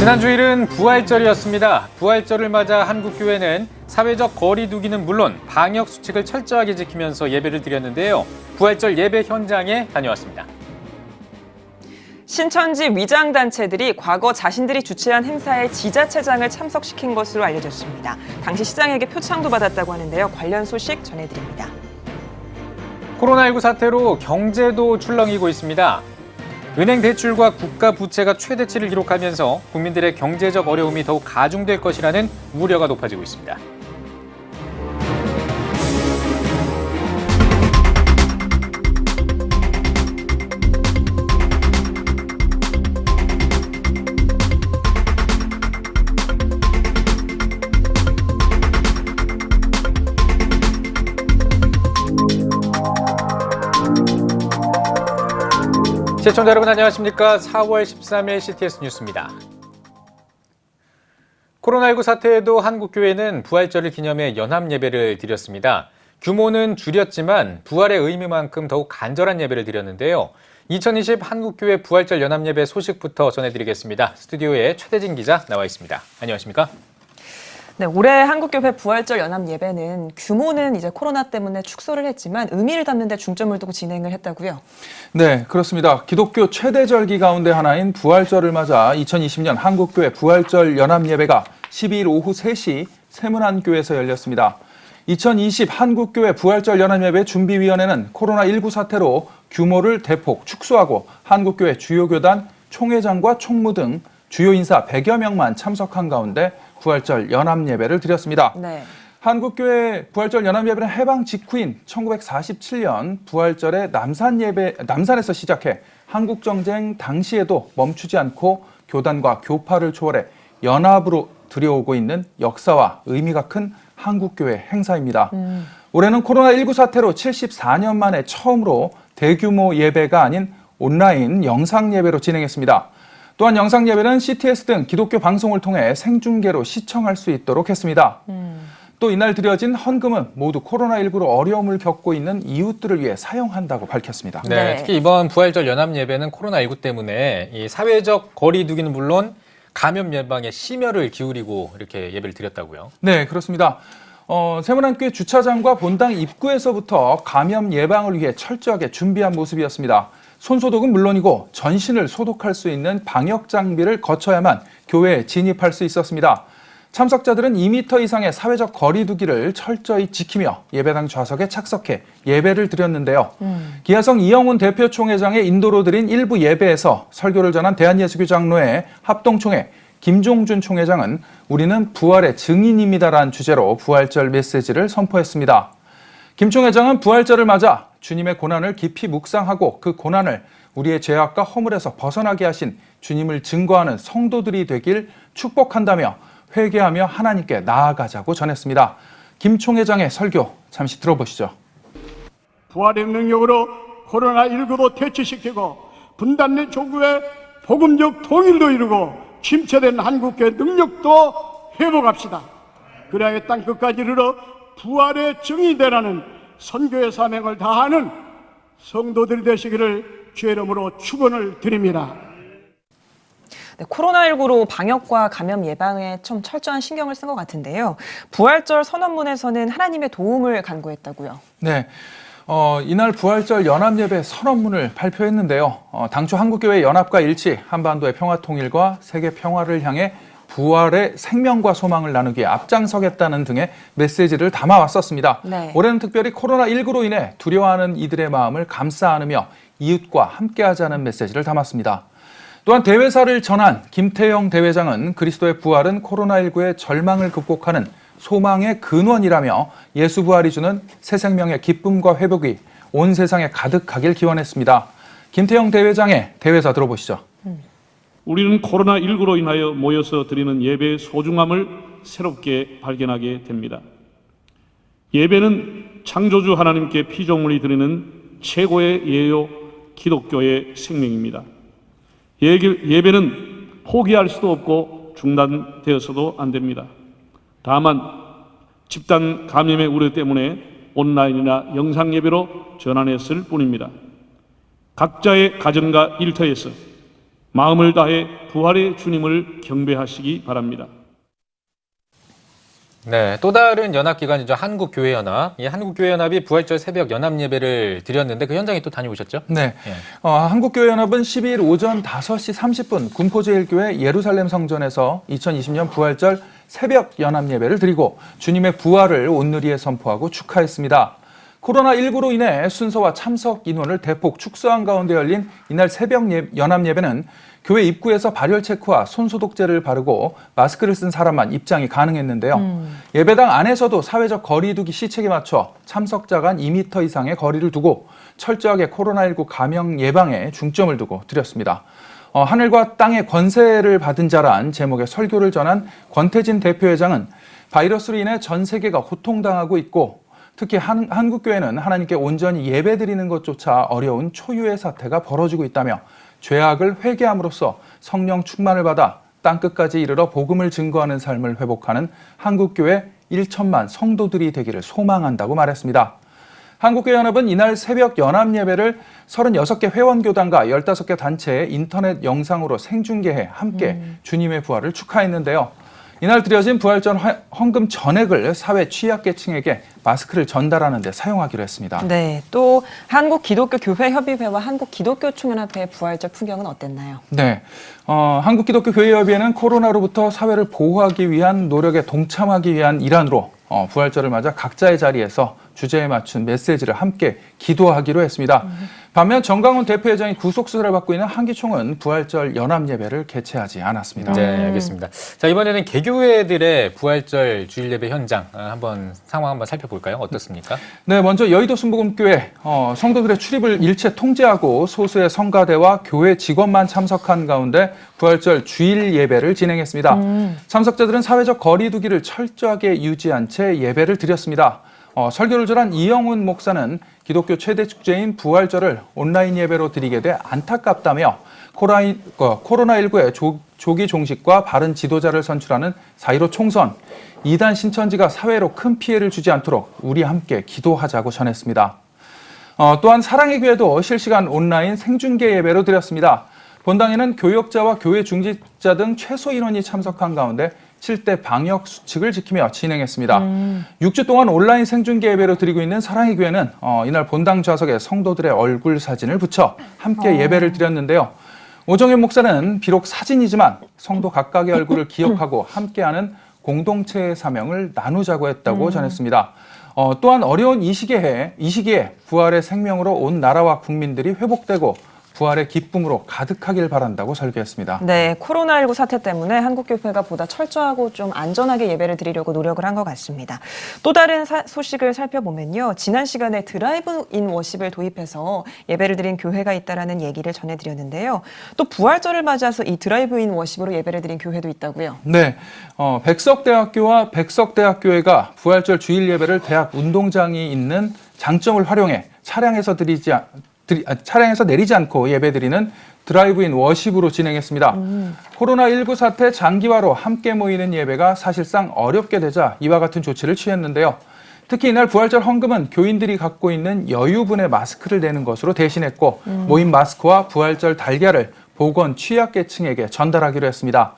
지난 주일은 부활절이었습니다. 부활절을 맞아 한국교회는 사회적 거리 두기는 물론 방역 수칙을 철저하게 지키면서 예배를 드렸는데요. 부활절 예배 현장에 다녀왔습니다. 신천지 위장단체들이 과거 자신들이 주최한 행사에 지자체장을 참석시킨 것으로 알려졌습니다. 당시 시장에게 표창도 받았다고 하는데요. 관련 소식 전해드립니다. 코로나19 사태로 경제도 출렁이고 있습니다. 은행 대출과 국가 부채가 최대치를 기록하면서 국민들의 경제적 어려움이 더욱 가중될 것이라는 우려가 높아지고 있습니다. 시청자 여러분 안녕하십니까? 4월 13일 CTS 뉴스입니다. 코로나19 사태에도 한국교회는 부활절을 기념해 연합예배를 드렸습니다. 규모는 줄였지만 부활의 의미만큼 더욱 간절한 예배를 드렸는데요. 2020 한국교회 부활절 연합예배 소식부터 전해드리겠습니다. 스튜디오에 최대진 기자 나와 있습니다. 안녕하십니까? 네, 올해 한국교회 부활절 연합예배는 규모는 이제 코로나 때문에 축소를 했지만 의미를 담는 데 중점을 두고 진행을 했다고요? 네, 그렇습니다. 기독교 최대 절기 가운데 하나인 부활절을 맞아 2020년 한국교회 부활절 연합예배가 12일 오후 3시 세문안교에서 열렸습니다. 2020 한국교회 부활절 연합예배 준비위원회는 코로나19 사태로 규모를 대폭 축소하고 한국교회 주요 교단 총회장과 총무 등 주요 인사 100여 명만 참석한 가운데 부활절 연합예배를 드렸습니다. 네. 한국교회 부활절 연합예배는 해방 직후인 1947년 부활절의 남산에서 시작해 한국정쟁 당시에도 멈추지 않고 교단과 교파를 초월해 연합으로 들여오고 있는 역사와 의미가 큰 한국교회 행사입니다. 올해는 코로나19 사태로 74년 만에 처음으로 대규모 예배가 아닌 온라인 영상예배로 진행했습니다. 또한 영상예배는 CTS 등 기독교 방송을 통해 생중계로 시청할 수 있도록 했습니다. 또 이날 드려진 헌금은 모두 코로나19로 어려움을 겪고 있는 이웃들을 위해 사용한다고 밝혔습니다. 네, 특히 이번 부활절 연합예배는 코로나19 때문에 이 사회적 거리 두기는 물론 감염 예방에 심혈을 기울이고 이렇게 예배를 드렸다고요? 네, 그렇습니다. 세문안교회 주차장과 본당 입구에서부터 감염 예방을 위해 철저하게 준비한 모습이었습니다. 손소독은 물론이고 전신을 소독할 수 있는 방역 장비를 거쳐야만 교회에 진입할 수 있었습니다. 참석자들은 2m 이상의 사회적 거리 두기를 철저히 지키며 예배당 좌석에 착석해 예배를 드렸는데요. 기아성 이영훈 대표 총회장의 인도로 드린 일부 예배에서 설교를 전한 대한예수교 장로회 합동총회 김종준 총회장은 우리는 부활의 증인입니다라는 주제로 부활절 메시지를 선포했습니다. 김 총회장은 부활절을 맞아 주님의 고난을 깊이 묵상하고 그 고난을 우리의 죄악과 허물에서 벗어나게 하신 주님을 증거하는 성도들이 되길 축복한다며 회개하며 하나님께 나아가자고 전했습니다. 김 총회장의 설교 잠시 들어보시죠. 부활의 능력으로 코로나19도 퇴치시키고 분단된 조국의 복음적 통일도 이루고 침체된 한국교회 능력도 회복합시다. 그래야 땅 끝까지 이르러 부활의 증이 되라는 선교의 사명을 다하는 성도들이 되시기를 주의 이름으로 축원을 드립니다. 네, 코로나19로 방역과 감염 예방에 좀 철저한 신경을 쓴 것 같은데요. 부활절 선언문에서는 하나님의 도움을 간구했다고요? 네. 이날 부활절 연합예배 선언문을 발표했는데요. 당초 한국교회 연합과 일치, 한반도의 평화통일과 세계 평화를 향해 부활의 생명과 소망을 나누기에 앞장서겠다는 등의 메시지를 담아왔었습니다. 네. 올해는 특별히 코로나19로 인해 두려워하는 이들의 마음을 감싸 안으며 이웃과 함께하자는 메시지를 담았습니다. 또한 대회사를 전한 김태영 대회장은 그리스도의 부활은 코로나19의 절망을 극복하는 소망의 근원이라며 예수 부활이 주는 새 생명의 기쁨과 회복이 온 세상에 가득하길 기원했습니다. 김태영 대회장의 대회사 들어보시죠. 우리는 코로나19로 인하여 모여서 드리는 예배의 소중함을 새롭게 발견하게 됩니다. 예배는 창조주 하나님께 피조물이 드리는 최고의 예요 기독교의 생명입니다. 예배는 포기할 수도 없고 중단되어서도 안 됩니다. 다만 집단 감염의 우려 때문에 온라인이나 영상 예배로 전환했을 뿐입니다. 각자의 가정과 일터에서 마음을 다해 부활의 주님을 경배하시기 바랍니다. 네, 또 다른 연합기관이죠. 한국교회연합. 이 한국교회연합이 부활절 새벽 연합 예배를 드렸는데 그 현장에 또 다녀오셨죠? 네. 예. 한국교회연합은 12일 오전 5시 30분 군포제일교회 예루살렘 성전에서 2020년 부활절 새벽 연합 예배를 드리고 주님의 부활을 온누리에 선포하고 축하했습니다. 코로나19로 인해 순서와 참석 인원을 대폭 축소한 가운데 열린 이날 새벽 연합 예배는 교회 입구에서 발열 체크와 손소독제를 바르고 마스크를 쓴 사람만 입장이 가능했는데요. 예배당 안에서도 사회적 거리 두기 시책에 맞춰 참석자 간 2m 이상의 거리를 두고 철저하게 코로나19 감염 예방에 중점을 두고 드렸습니다. 하늘과 땅의 권세를 받은 자란 제목의 설교를 전한 권태진 대표회장은 바이러스로 인해 전 세계가 고통당하고 있고 특히 한국교회는 하나님께 온전히 예배드리는 것조차 어려운 초유의 사태가 벌어지고 있다며 죄악을 회개함으로써 성령 충만을 받아 땅끝까지 이르러 복음을 증거하는 삶을 회복하는 한국교회 1천만 성도들이 되기를 소망한다고 말했습니다. 한국교회연합은 이날 새벽 연합예배를 36개 회원교단과 15개 단체의 인터넷 영상으로 생중계해 함께 주님의 부활을 축하했는데요. 이날 드려진 부활절 헌금 전액을 사회 취약계층에게 마스크를 전달하는 데 사용하기로 했습니다. 네, 또 한국기독교교회협의회와 한국기독교총연합회의 부활절 풍경은 어땠나요? 네, 한국기독교교회협의회는 코로나로부터 사회를 보호하기 위한 노력에 동참하기 위한 일환으로 부활절을 맞아 각자의 자리에서 주제에 맞춘 메시지를 함께 기도하기로 했습니다. 반면 정강훈 대표회장이 구속수사를 받고 있는 한기총은 부활절 연합예배를 개최하지 않았습니다. 네, 알겠습니다. 자, 이번에는 개교회들의 부활절 주일 예배 현장 상황 한번 살펴볼까요? 어떻습니까? 네, 먼저 여의도 순복음교회 성도들의 출입을 일체 통제하고 소수의 성가대와 교회 직원만 참석한 가운데 부활절 주일 예배를 진행했습니다. 참석자들은 사회적 거리 두기를 철저하게 유지한 채 예배를 드렸습니다. 설교를 전한 이영훈 목사는 기독교 최대 축제인 부활절을 온라인 예배로 드리게 돼 안타깝다며 코로나19의 조기 종식과 바른 지도자를 선출하는 4.15 총선, 이단 신천지가 사회로 큰 피해를 주지 않도록 우리 함께 기도하자고 전했습니다. 또한 사랑의 교회도 실시간 온라인 생중계 예배로 드렸습니다. 본당에는 교역자와 교회 중직자 등 최소 인원이 참석한 가운데 7대 방역 수칙을 지키며 진행했습니다. 6주 동안 온라인 생중계 예배로 드리고 있는 사랑의 교회는 이날 본당 좌석에 성도들의 얼굴 사진을 붙여 함께 예배를 드렸는데요. 오정현 목사는 비록 사진이지만 성도 각각의 얼굴을 기억하고 함께하는 공동체의 사명을 나누자고 했다고 전했습니다. 또한 어려운 이 시기에 부활의 생명으로 온 나라와 국민들이 회복되고 부활의 기쁨으로 가득하길 바란다고 설교했습니다. 네, 코로나19 사태 때문에 한국교회가 보다 철저하고 좀 안전하게 예배를 드리려고 노력을 한 것 같습니다. 또 다른 소식을 살펴보면요. 지난 시간에 드라이브인 워십을 도입해서 예배를 드린 교회가 있다라는 얘기를 전해드렸는데요. 또 부활절을 맞아서 이 드라이브인 워십으로 예배를 드린 교회도 있다고요. 네, 백석대학교와 백석대학교회가 부활절 주일 예배를 대학 운동장이 있는 장점을 활용해 차량에서 내리지 않고 예배드리는 드라이브인 워십으로 진행했습니다. 코로나19 사태 장기화로 함께 모이는 예배가 사실상 어렵게 되자 이와 같은 조치를 취했는데요. 특히 이날 부활절 헌금은 교인들이 갖고 있는 여유분의 마스크를 내는 것으로 대신했고 모인 마스크와 부활절 달걀을 보건 취약계층에게 전달하기로 했습니다.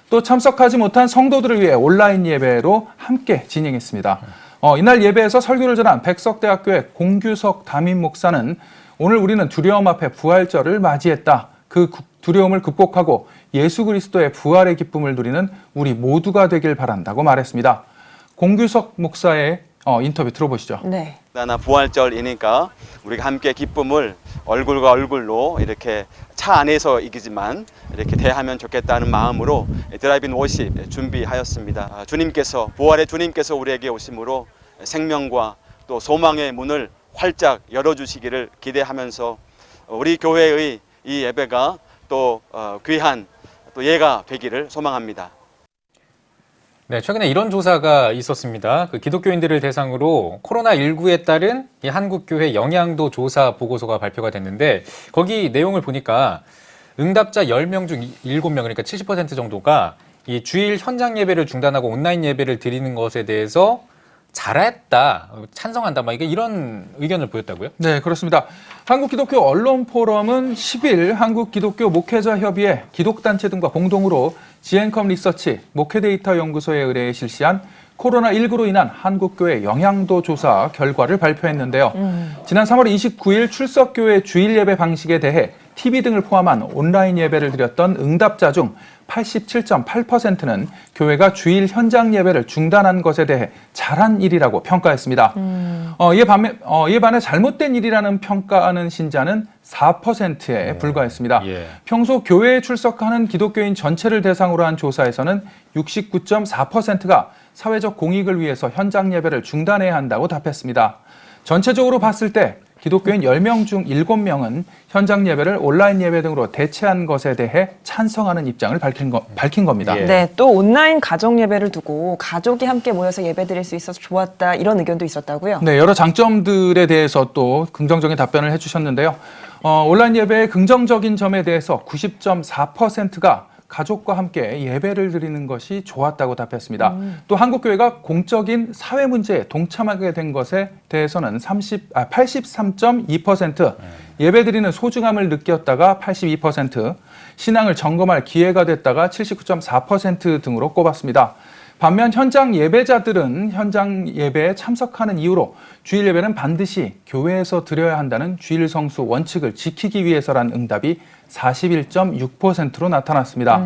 또 참석하지 못한 성도들을 위해 온라인 예배로 함께 진행했습니다. 이날 예배에서 설교를 전한 백석대학교의 공규석 담임 목사는 오늘 우리는 두려움 앞에 부활절을 맞이했다. 그 두려움을 극복하고 예수 그리스도의 부활의 기쁨을 누리는 우리 모두가 되길 바란다고 말했습니다. 공규석 목사의 인터뷰 들어보시죠. 네. 나 부활절이니까 우리가 함께 기쁨을 얼굴과 얼굴로 이렇게 차 안에서 이기지만 이렇게 대하면 좋겠다는 마음으로 드라이브인 워십 준비하였습니다. 부활의 주님께서 우리에게 오심으로 생명과 또 소망의 문을 활짝 열어주시기를 기대하면서 우리 교회의 이 예배가 또 귀한 또 예가 되기를 소망합니다. 네, 최근에 이런 조사가 있었습니다. 그 기독교인들을 대상으로 코로나19에 따른 이 한국교회 영향도 조사 보고서가 발표가 됐는데 거기 내용을 보니까 응답자 10명 중 7명, 그러니까 70% 정도가 이 주일 현장 예배를 중단하고 온라인 예배를 드리는 것에 대해서 잘했다, 찬성한다, 막 이런 의견을 보였다고요? 네, 그렇습니다. 한국기독교 언론포럼은 10일 한국기독교 목회자협의회, 기독단체 등과 공동으로 지앤컴 리서치 목회데이터 연구소에 의뢰해 실시한 코로나19로 인한 한국교회 영향도 조사 결과를 발표했는데요. 지난 3월 29일 출석교회 주일 예배 방식에 대해 TV 등을 포함한 온라인 예배를 드렸던 응답자 중 87.8%는 교회가 주일 현장 예배를 중단한 것에 대해 잘한 일이라고 평가했습니다. 이에 반해 잘못된 일이라는 평가하는 신자는 4%에 불과했습니다. 예. 평소 교회에 출석하는 기독교인 전체를 대상으로 한 조사에서는 69.4%가 사회적 공익을 위해서 현장 예배를 중단해야 한다고 답했습니다. 전체적으로 봤을 때 기독교인 10명 중 7명은 현장 예배를 온라인 예배 등으로 대체한 것에 대해 찬성하는 입장을 밝힌 겁니다. 예. 네, 또 온라인 가정 예배를 두고 가족이 함께 모여서 예배드릴 수 있어서 좋았다 이런 의견도 있었다고요? 네, 여러 장점들에 대해서 또 긍정적인 답변을 해주셨는데요. 온라인 예배의 긍정적인 점에 대해서 90.4%가 가족과 함께 예배를 드리는 것이 좋았다고 답했습니다. 또 한국교회가 공적인 사회 문제에 동참하게 된 것에 대해서는 83.2%, 예배 드리는 소중함을 느꼈다가 82%, 신앙을 점검할 기회가 됐다가 79.4% 등으로 꼽았습니다. 반면 현장 예배자들은 현장 예배에 참석하는 이유로 주일 예배는 반드시 교회에서 드려야 한다는 주일 성수 원칙을 지키기 위해서란 응답이 41.6%로 나타났습니다.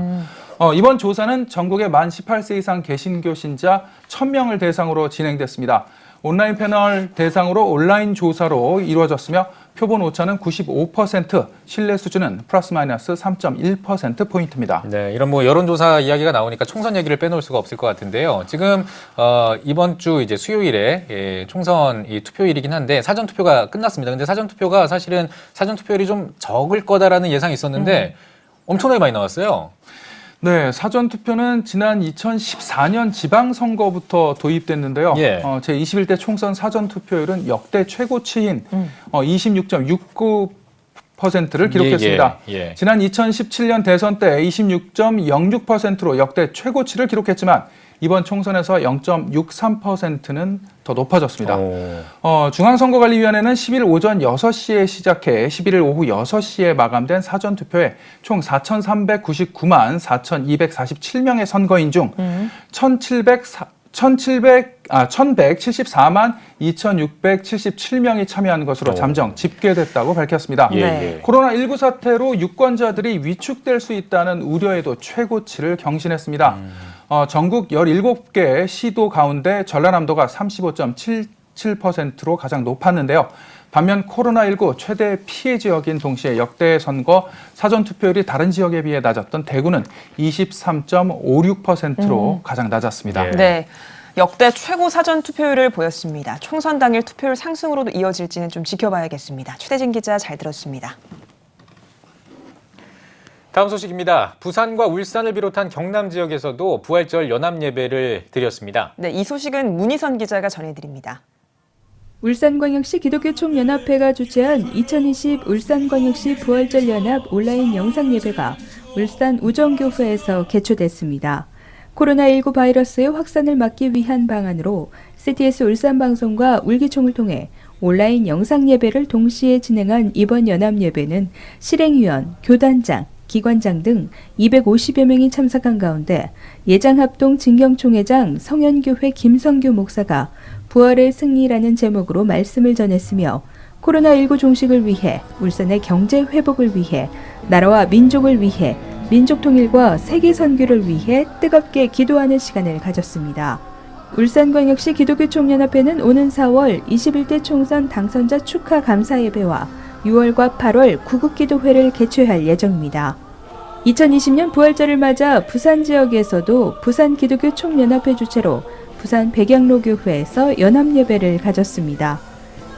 이번 조사는 전국의 만 18세 이상 개신교 신자 1000명을 대상으로 진행됐습니다. 온라인 패널 대상으로 온라인 조사로 이루어졌으며 표본 오차는 95%, 신뢰 수준은 플러스 마이너스 3.1%포인트입니다. 네, 이런 여론조사 이야기가 나오니까 총선 얘기를 빼놓을 수가 없을 것 같은데요. 지금 이번 주 이제 수요일에 총선 투표일이긴 한데 사전 투표가 끝났습니다. 근데 사전 투표가 사실은 사전 투표율이 좀 적을 거다라는 예상이 있었는데 엄청나게 많이 나왔어요. 네, 사전투표는 지난 2014년 지방선거부터 도입됐는데요. 예. 제21대 총선 사전투표율은 역대 최고치인 26.69%를 기록했습니다. 예. 지난 2017년 대선 때 26.06%로 역대 최고치를 기록했지만 이번 총선에서 0.63%는 더 높아졌습니다. 중앙선거관리위원회는 10일 오전 6시에 시작해 11일 오후 6시에 마감된 사전투표에 총 4,399만 4,247명의 선거인 중 1,174만 2,677명이 참여한 것으로 잠정 집계됐다고 밝혔습니다. 네. 코로나19 사태로 유권자들이 위축될 수 있다는 우려에도 최고치를 경신했습니다. 전국 17개 시도 가운데 전라남도가 35.77%로 가장 높았는데요. 반면 코로나19 최대 피해 지역인 동시에 역대 선거 사전투표율이 다른 지역에 비해 낮았던 대구는 23.56%로 가장 낮았습니다. 예. 네. 역대 최고 사전 투표율을 보였습니다. 총선 당일 투표율 상승으로도 이어질지는 좀 지켜봐야겠습니다. 최대진 기자 잘 들었습니다. 다음 소식입니다. 부산과 울산을 비롯한 경남 지역에서도 부활절 연합 예배를 드렸습니다. 네, 이 소식은 문희선 기자가 전해드립니다. 울산광역시 기독교총연합회가 주최한 2020 울산광역시 부활절 연합 온라인 영상 예배가 울산 우정교회에서 개최됐습니다. 코로나19 바이러스의 확산을 막기 위한 방안으로 CTS 울산방송과 울기총을 통해 온라인 영상 예배를 동시에 진행한 이번 연합 예배는 실행위원, 교단장, 기관장 등 250여 명이 참석한 가운데 예장합동 진경총회장 성현교회 김성규 목사가 부활의 승리라는 제목으로 말씀을 전했으며 코로나19 종식을 위해, 울산의 경제 회복을 위해, 나라와 민족을 위해, 민족 통일과 세계 선교를 위해 뜨겁게 기도하는 시간을 가졌습니다. 울산광역시 기독교총연합회는 오는 4월 21대 총선 당선자 축하 감사 예배와 6월과 8월 구국기도회를 개최할 예정입니다. 2020년 부활절을 맞아 부산 지역에서도 부산기독교총연합회 주최로 부산 백양로교회에서 연합예배를 가졌습니다.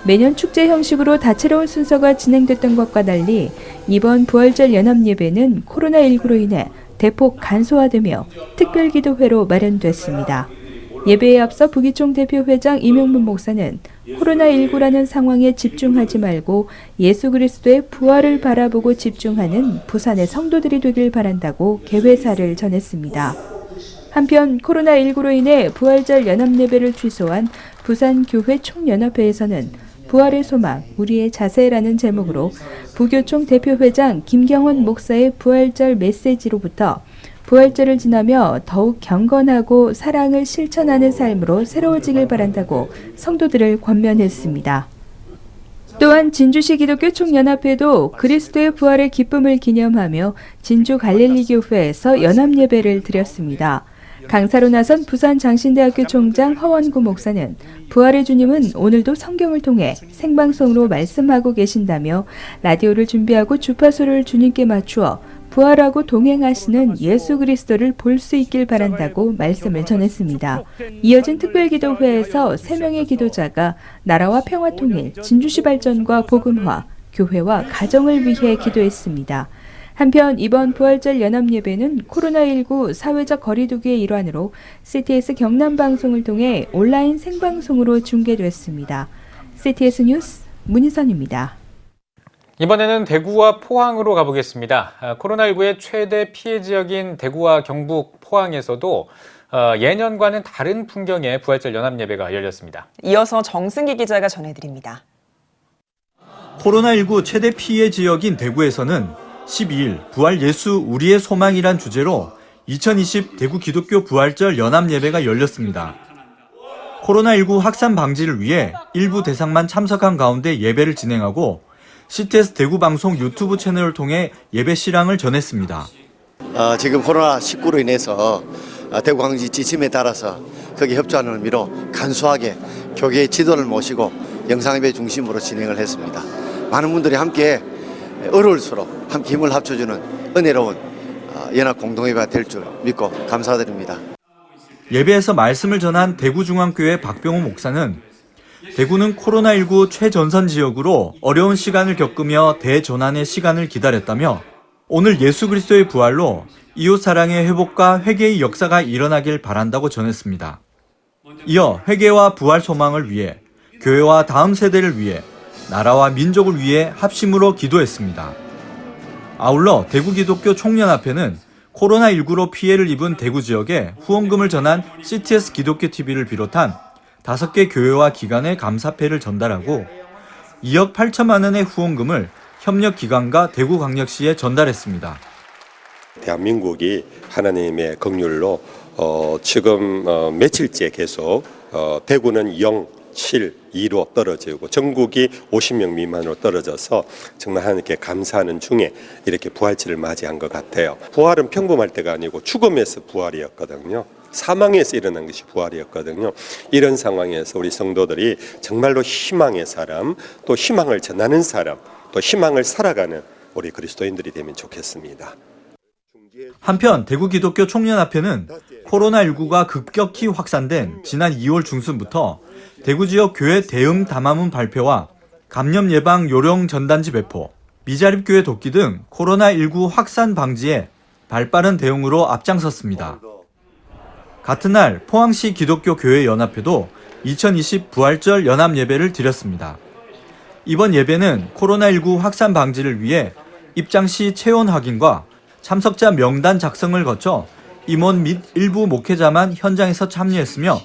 매년 축제 형식으로 다채로운 순서가 진행됐던 것과 달리 이번 부활절 연합예배는 코로나19로 인해 대폭 간소화되며 특별기도회로 마련됐습니다. 예배에 앞서 부기총 대표회장 이명문 목사는 코로나19라는 상황에 집중하지 말고 예수 그리스도의 부활을 바라보고 집중하는 부산의 성도들이 되길 바란다고 개회사를 전했습니다. 한편 코로나19로 인해 부활절 연합예배를 취소한 부산교회 총연합회에서는 부활의 소망, 우리의 자세라는 제목으로 부교총 대표회장 김경원 목사의 부활절 메시지로부터 부활절을 지나며 더욱 경건하고 사랑을 실천하는 삶으로 새로워지길 바란다고 성도들을 권면했습니다. 또한 진주시 기독교 총연합회도 그리스도의 부활의 기쁨을 기념하며 진주 갈릴리교회에서 연합예배를 드렸습니다. 강사로 나선 부산 장신대학교 총장 허원구 목사는 부활의 주님은 오늘도 성경을 통해 생방송으로 말씀하고 계신다며 라디오를 준비하고 주파수를 주님께 맞추어 부활하고 동행하시는 예수 그리스도를 볼 수 있길 바란다고 말씀을 전했습니다. 이어진 특별기도회에서 3명의 기도자가 나라와 평화통일, 진주시 발전과 복음화, 교회와 가정을 위해 기도했습니다. 한편 이번 부활절 연합예배는 코로나19 사회적 거리두기의 일환으로 CTS 경남방송을 통해 온라인 생방송으로 중계됐습니다. CTS 뉴스 문희선입니다. 이번에는 대구와 포항으로 가보겠습니다. 코로나19의 최대 피해 지역인 대구와 경북, 포항에서도 예년과는 다른 풍경의 부활절 연합예배가 열렸습니다. 이어서 정승기 기자가 전해드립니다. 코로나19 최대 피해 지역인 대구에서는 12일 부활 예수 우리의 소망이란 주제로 2020 대구 기독교 부활절 연합예배가 열렸습니다. 코로나19 확산 방지를 위해 일부 대상만 참석한 가운데 예배를 진행하고 CTS 대구 방송 유튜브 채널을 통해 예배 실황을 전했습니다. 지금 코로나19로 인해서 대구 광주 지침에 따라서 거기에 협조하는 의미로 간소하게 교계의 지도를 모시고 영상예배 중심으로 진행을 했습니다. 많은 분들이 함께 어려울수록 함께 힘을 합쳐주는 은혜로운 연합 공동예배가 될 줄 믿고 감사드립니다. 예배에서 말씀을 전한 대구중앙교회 박병호 목사는 대구는 코로나19 최전선 지역으로 어려운 시간을 겪으며 대전환의 시간을 기다렸다며 오늘 예수 그리스도의 부활로 이웃사랑의 회복과 회개의 역사가 일어나길 바란다고 전했습니다. 이어 회개와 부활 소망을 위해 교회와 다음 세대를 위해 나라와 민족을 위해 합심으로 기도했습니다. 아울러 대구기독교 총연합회는 코로나19로 피해를 입은 대구 지역에 후원금을 전한 CTS 기독교 TV를 비롯한 5개 교회와 기관에 감사패를 전달하고 2억 8천만 원의 후원금을 협력기관과 대구광역시에 전달했습니다. 대한민국이 하나님의 긍휼로 지금 며칠째 계속 대구는 0.72로 떨어지고 전국이 50명 미만으로 떨어져서 정말 하나님께 감사하는 중에 이렇게 부활절을 맞이한 것 같아요. 부활은 평범할 때가 아니고 죽음에서 부활이었거든요. 사망에서 일어난 것이 부활이었거든요. 이런 상황에서 우리 성도들이 정말로 희망의 사람, 또 희망을 전하는 사람, 또 희망을 살아가는 우리 그리스도인들이 되면 좋겠습니다. 한편 대구기독교 총연합회는 코로나19가 급격히 확산된 지난 2월 중순부터 대구 지역 교회 대응 담화문 발표와 감염 예방 요령 전단지 배포, 미자립교회 돕기 등 코로나19 확산 방지에 발빠른 대응으로 앞장섰습니다. 같은 날 포항시 기독교 교회 연합회도 2020 부활절 연합 예배를 드렸습니다. 이번 예배는 코로나19 확산 방지를 위해 입장 시 체온 확인과 참석자 명단 작성을 거쳐 임원 및 일부 목회자만 현장에서 참여했으며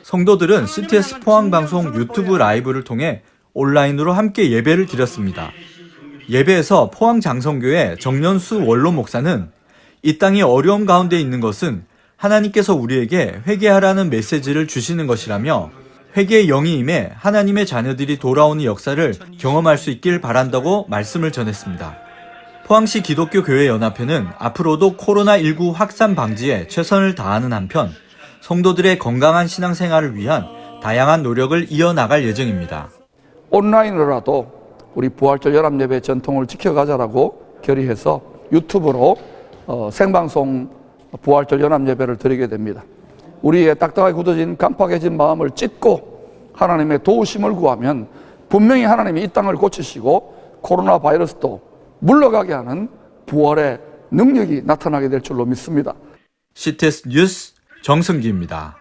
성도들은 CTS 포항방송 유튜브 라이브를 통해 온라인으로 함께 예배를 드렸습니다. 예배에서 포항장성교회 정년수 원로 목사는 이 땅이 어려움 가운데 있는 것은 하나님께서 우리에게 회개하라는 메시지를 주시는 것이라며 회개의 영이 임해 하나님의 자녀들이 돌아오는 역사를 경험할 수 있길 바란다고 말씀을 전했습니다. 포항시 기독교 교회 연합회는 앞으로도 코로나19 확산 방지에 최선을 다하는 한편 성도들의 건강한 신앙생활을 위한 다양한 노력을 이어나갈 예정입니다. 온라인으로라도 우리 부활절 연합예배 전통을 지켜가자라고 결의해서 유튜브로 생방송 부활절 연합예배를 드리게 됩니다. 우리의 딱딱하게 굳어진 깜빡해진 마음을 찢고 하나님의 도우심을 구하면 분명히 하나님이 이 땅을 고치시고 코로나 바이러스도 물러가게 하는 부활의 능력이 나타나게 될 줄로 믿습니다. CTS 뉴스 정승기입니다.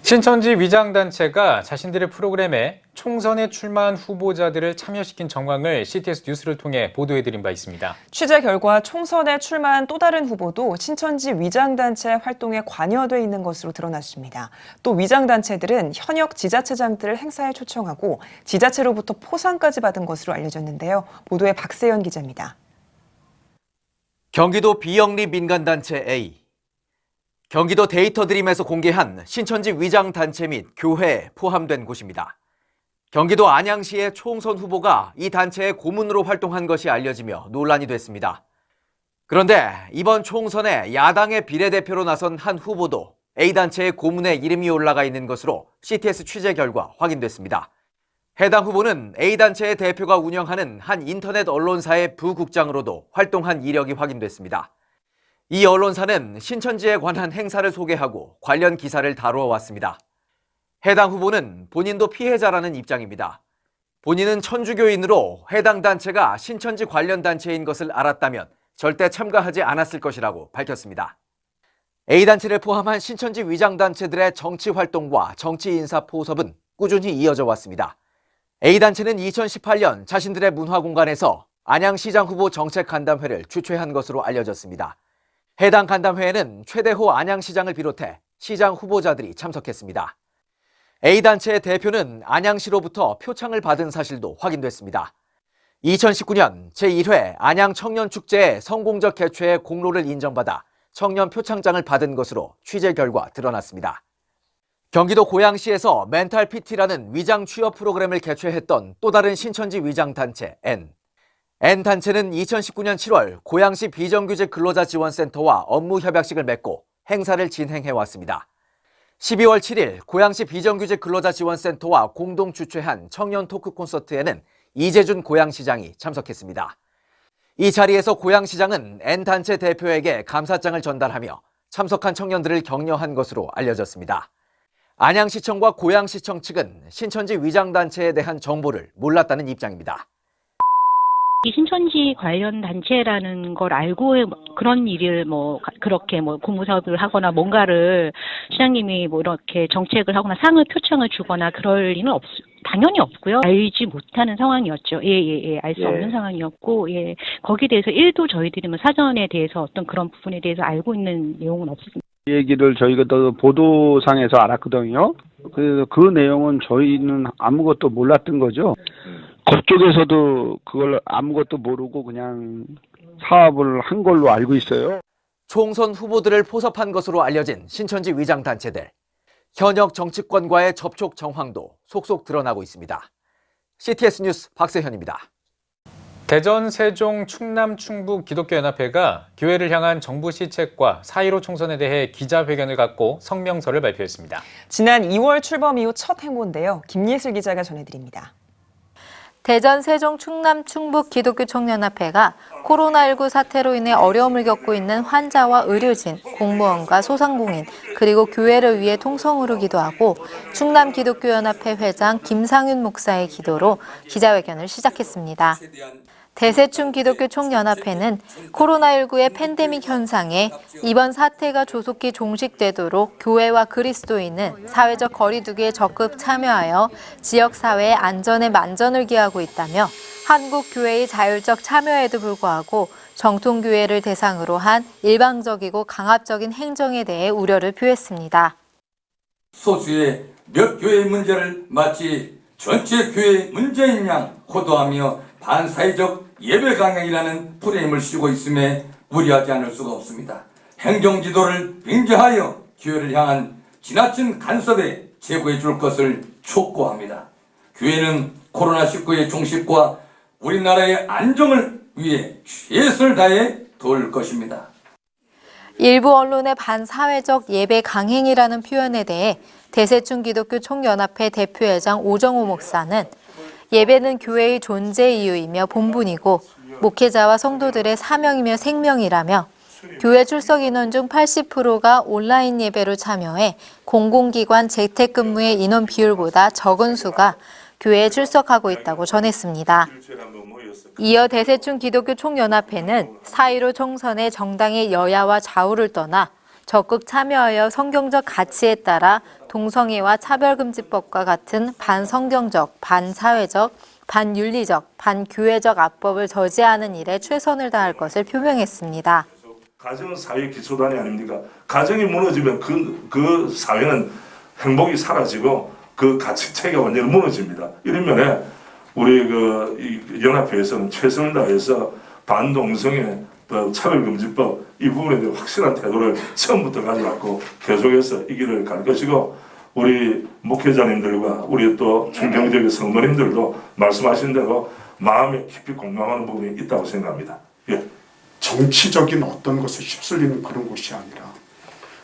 신천지 위장단체가 자신들의 프로그램에 총선에 출마한 후보자들을 참여시킨 정황을 CTS 뉴스를 통해 보도해드린 바 있습니다. 취재 결과 총선에 출마한 또 다른 후보도 신천지 위장단체 활동에 관여돼 있는 것으로 드러났습니다. 또 위장단체들은 현역 지자체장들을 행사에 초청하고 지자체로부터 포상까지 받은 것으로 알려졌는데요. 보도에 박세연 기자입니다. 경기도 비영리 민간단체 A. 경기도 데이터드림에서 공개한 신천지 위장단체 및 교회에 포함된 곳입니다. 경기도 안양시의 총선 후보가 이 단체의 고문으로 활동한 것이 알려지며 논란이 됐습니다. 그런데 이번 총선에 야당의 비례대표로 나선 한 후보도 A단체의 고문에 이름이 올라가 있는 것으로 CTS 취재 결과 확인됐습니다. 해당 후보는 A단체의 대표가 운영하는 한 인터넷 언론사의 부국장으로도 활동한 이력이 확인됐습니다. 이 언론사는 신천지에 관한 행사를 소개하고 관련 기사를 다루어 왔습니다. 해당 후보는 본인도 피해자라는 입장입니다. 본인은 천주교인으로 해당 단체가 신천지 관련 단체인 것을 알았다면 절대 참가하지 않았을 것이라고 밝혔습니다. A단체를 포함한 신천지 위장단체들의 정치 활동과 정치 인사 포섭은 꾸준히 이어져 왔습니다. A단체는 2018년 자신들의 문화공간에서 안양시장 후보 정책간담회를 주최한 것으로 알려졌습니다. 해당 간담회에는 최대호 안양시장을 비롯해 시장 후보자들이 참석했습니다. A단체의 대표는 안양시로부터 표창을 받은 사실도 확인됐습니다. 2019년 제1회 안양청년축제의 성공적 개최에 공로를 인정받아 청년 표창장을 받은 것으로 취재 결과 드러났습니다. 경기도 고양시에서 멘탈 PT라는 위장 취업 프로그램을 개최했던 또 다른 신천지 위장단체 N단체는 2019년 7월 고양시 비정규직 근로자지원센터와 업무 협약식을 맺고 행사를 진행해왔습니다. 12월 7일 고양시 비정규직 근로자지원센터와 공동 주최한 청년 토크 콘서트에는 이재준 고양시장이 참석했습니다. 이 자리에서 고양시장은 N단체 대표에게 감사장을 전달하며 참석한 청년들을 격려한 것으로 알려졌습니다. 안양시청과 고양시청 측은 신천지 위장단체에 대한 정보를 몰랐다는 입장입니다. 이 신천지 관련 단체라는 걸 알고 그런 일을 그렇게 공무사업을 하거나 뭔가를 시장님이 이렇게 정책을 하거나 상을 표창을 주거나 그럴 리는 당연히 없고요. 알지 못하는 상황이었죠. 알 수 없는 상황이었고, 거기에 대해서 1도 저희들이 사전에 대해서 어떤 그런 부분에 대해서 알고 있는 내용은 없습니다. 이 얘기를 저희가 또 보도상에서 알았거든요. 그래서 그 내용은 저희는 아무것도 몰랐던 거죠. 그쪽에서도 그걸 아무것도 모르고 그냥 사업을 한 걸로 알고 있어요. 총선 후보들을 포섭한 것으로 알려진 신천지 위장단체들. 현역 정치권과의 접촉 정황도 속속 드러나고 있습니다. CTS 뉴스 박세현입니다. 대전, 세종, 충남, 충북 기독교연합회가 교회를 향한 정부 시책과 4.15 총선에 대해 기자회견을 갖고 성명서를 발표했습니다. 지난 2월 출범 이후 첫 행보인데요. 김예슬 기자가 전해드립니다. 대전, 세종, 충남, 충북 기독교 총연합회가 코로나19 사태로 인해 어려움을 겪고 있는 환자와 의료진, 공무원과 소상공인, 그리고 교회를 위해 통성으로 기도하고 충남 기독교연합회 회장 김상윤 목사의 기도로 기자회견을 시작했습니다. 대세충 기독교 총연합회는 코로나19의 팬데믹 현상에 이번 사태가 조속히 종식되도록 교회와 그리스도인은 사회적 거리두기에 적극 참여하여 지역사회의 안전에 만전을 기하고 있다며 한국 교회의 자율적 참여에도 불구하고 정통교회를 대상으로 한 일방적이고 강압적인 행정에 대해 우려를 표했습니다. 소수의 몇 교회의 문제를 마치 전체 교회의 문제인 양 호도하며 반사회적 예배 강행이라는 프레임을 씌우고 있음에 우려하지 않을 수가 없습니다. 행정지도를 빙자하여 교회를 향한 지나친 간섭에 제고해 줄 것을 촉구합니다. 교회는 코로나19의 종식과 우리나라의 안정을 위해 최선을 다해 도울 것입니다. 일부 언론의 반사회적 예배 강행이라는 표현에 대해 대세충 기독교 총연합회 대표회장 오정호 목사는 예배는 교회의 존재 이유이며 본분이고 목회자와 성도들의 사명이며 생명이라며 교회 출석 인원 중 80%가 온라인 예배로 참여해 공공기관 재택근무의 인원 비율보다 적은 수가 교회에 출석하고 있다고 전했습니다. 이어 대세충 기독교 총연합회는 4.15 총선에 정당의 여야와 좌우를 떠나 적극 참여하여 성경적 가치에 따라 동성애와 차별금지법과 같은 반성경적, 반사회적, 반윤리적, 반교회적 압법을 저지하는 일에 최선을 다할 것을 표명했습니다. 가정은 사회 기초단위 아닙니까? 가정이 무너지면 그 사회는 행복이 사라지고 그 가치체계가 완전히 무너집니다. 이런 면에 우리 이 연합회에서는 최선을 다해서 반동성애 차별금지법 이 부분에 대해 확실한 태도를 처음부터 가져왔고 계속해서 이 길을 갈 것이고 우리 목회자님들과 우리 또 존경적인 성도님들도 말씀하신 대로 마음에 깊이 공감하는 부분이 있다고 생각합니다. 예. 정치적인 어떤 것에 휩쓸리는 그런 곳이 아니라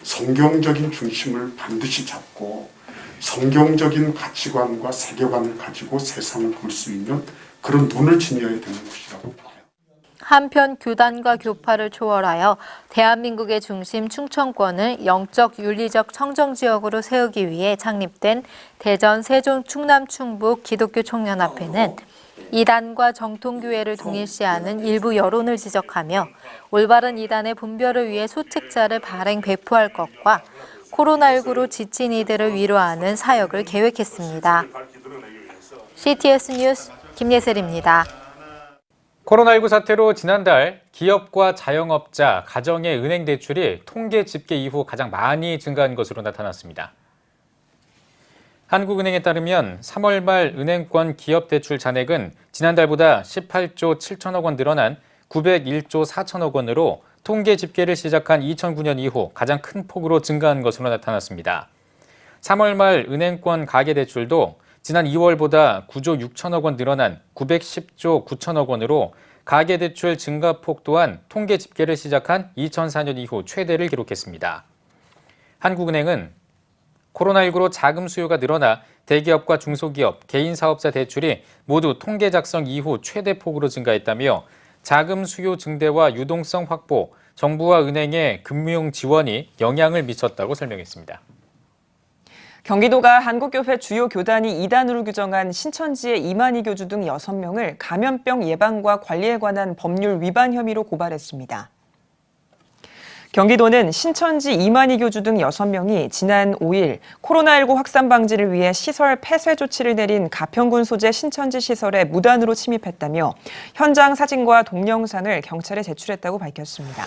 성경적인 중심을 반드시 잡고 성경적인 가치관과 세계관을 가지고 세상을 볼 수 있는 그런 눈을 지녀야 되는 곳이라고 봐요. 한편 교단과 교파를 초월하여 대한민국의 중심 충청권을 영적 윤리적 청정지역으로 세우기 위해 창립된 대전 세종 충남 충북 기독교 총연합회는 이단과 정통교회를 동일시하는 일부 여론을 지적하며 올바른 이단의 분별을 위해 소책자를 발행 배포할 것과 코로나19로 지친 이들을 위로하는 사역을 계획했습니다. CTS 뉴스 김예슬입니다. 코로나19 사태로 지난달 기업과 자영업자, 가정의 은행 대출이 통계 집계 이후 가장 많이 증가한 것으로 나타났습니다. 한국은행에 따르면 3월 말 은행권 기업 대출 잔액은 지난달보다 18조 7천억 원 늘어난 901조 4천억 원으로 통계 집계를 시작한 2009년 이후 가장 큰 폭으로 증가한 것으로 나타났습니다. 3월 말 은행권 가계대출도 지난 2월보다 9조 6천억 원 늘어난 910조 9천억 원으로 가계대출 증가폭 또한 통계 집계를 시작한 2004년 이후 최대를 기록했습니다. 한국은행은 코로나19로 자금 수요가 늘어나 대기업과 중소기업, 개인 사업자 대출이 모두 통계 작성 이후 최대 폭으로 증가했다며 자금 수요 증대와 유동성 확보, 정부와 은행의 금융 지원이 영향을 미쳤다고 설명했습니다. 경기도가 한국교회 주요 교단이 이단으로 규정한 신천지의 이만희 교주 등 6명을 감염병 예방과 관리에 관한 법률 위반 혐의로 고발했습니다. 경기도는 신천지 이만희 교주 등 6명이 지난 5일 코로나19 확산 방지를 위해 시설 폐쇄 조치를 내린 가평군 소재 신천지 시설에 무단으로 침입했다며 현장 사진과 동영상을 경찰에 제출했다고 밝혔습니다.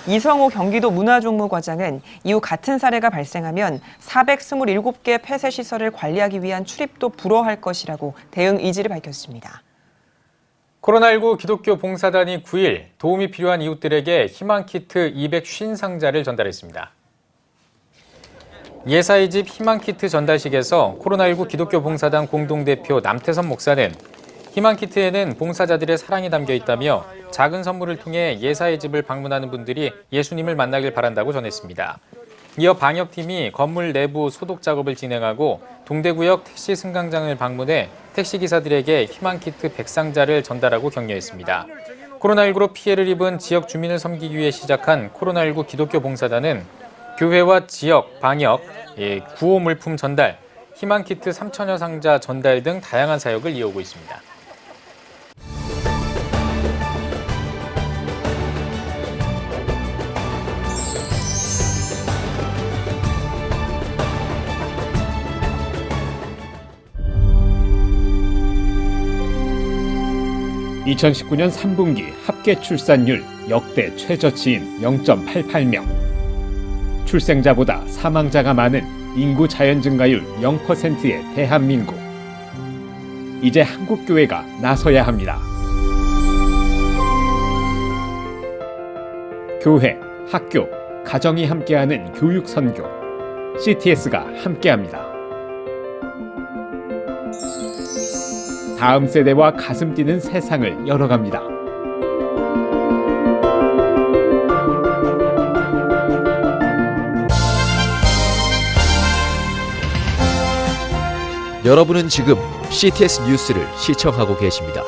이성호 경기도 문화종무과장은 이후 같은 사례가 발생하면 427개 폐쇄 시설을 관리하기 위한 출입도 불허할 것이라고 대응 의지를 밝혔습니다. 코로나19 기독교 봉사단이 9일 도움이 필요한 이웃들에게 희망키트 250상자를 전달했습니다. 예사의 집 희망키트 전달식에서 코로나19 기독교 봉사단 공동대표 남태선 목사는 희망키트에는 봉사자들의 사랑이 담겨 있다며 작은 선물을 통해 예사의 집을 방문하는 분들이 예수님을 만나길 바란다고 전했습니다. 이어 방역팀이 건물 내부 소독 작업을 진행하고 동대구역 택시 승강장을 방문해 택시기사들에게 희망키트 100상자를 전달하고 격려했습니다. 코로나19로 피해를 입은 지역 주민을 섬기기 위해 시작한 코로나19 기독교 봉사단은 교회와 지역, 방역, 구호 물품 전달, 희망키트 3천여 상자 전달 등 다양한 사역을 이어오고 있습니다. (2019년 3분기) 합계 출산율 역대 최저치인 0.88명. 출생자보다 사망자가 많은 인구 자연 증가율 0%의 대한민국. 이제 한국교회가 나서야 합니다. 교회, 학교, 가정이 함께하는 교육 선교. CTS가 함께합니다. 다음 세대와 가슴 뛰는 세상을 열어갑니다. 여러분은 지금 CTS 뉴스를 시청하고 계십니다.